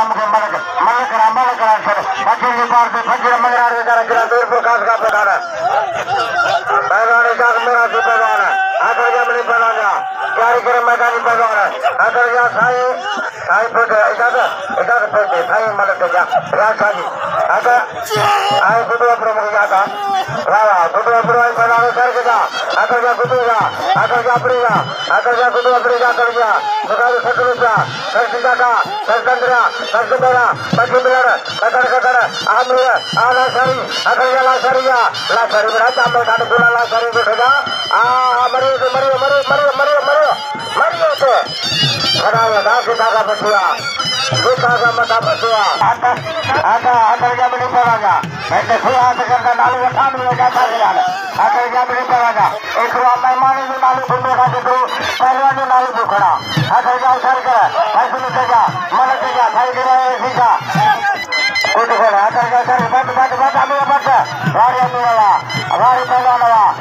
राम के मलक मलक राम मलक राम सर फकीर के पार से फकीर मगरार के कारण गिरा दूर प्रकाश का प्रधान पहलवान का मेरा से पहलवान आकर जब नहीं बनाना जारी करे मैदानी पहलवान आकर जा साई साई फुट इधर फुट साई मलक जा राजा जी आकर आए गुडवा प्रमुख जाता वाह गुडवा प्रमुख पहलवान सर के जा आकर जा गुडवा आकर जा पड़ेगा आकर जा गुडवा पड़ेगा कर जा सुधार सकल जा सरसिका का सरचंद्रा सरसुंदरा पश्चिमलर कतर आमले आला सरी आकर जा ला सरी बड़ा चांद काट बोला ला सरी बैठेगा मरे तो खड़ा लगा के धागा बचुआ धागा मता बचुआ आकर जा बड़ी पड़ेगा मैं देखो हाथ करता नालू उठान में जाता है आकर जा बड़ी पड़ेगा एक मेहमान जो नालू घूमने का देखो पहलवान नालू बुखड़ा आकर जा सर कर ऐसे निकल जा मन के जा भाई गिरा सीधा कुछ कर आकर जा सर बट अभी बट वारी मेरा वारी पहलवान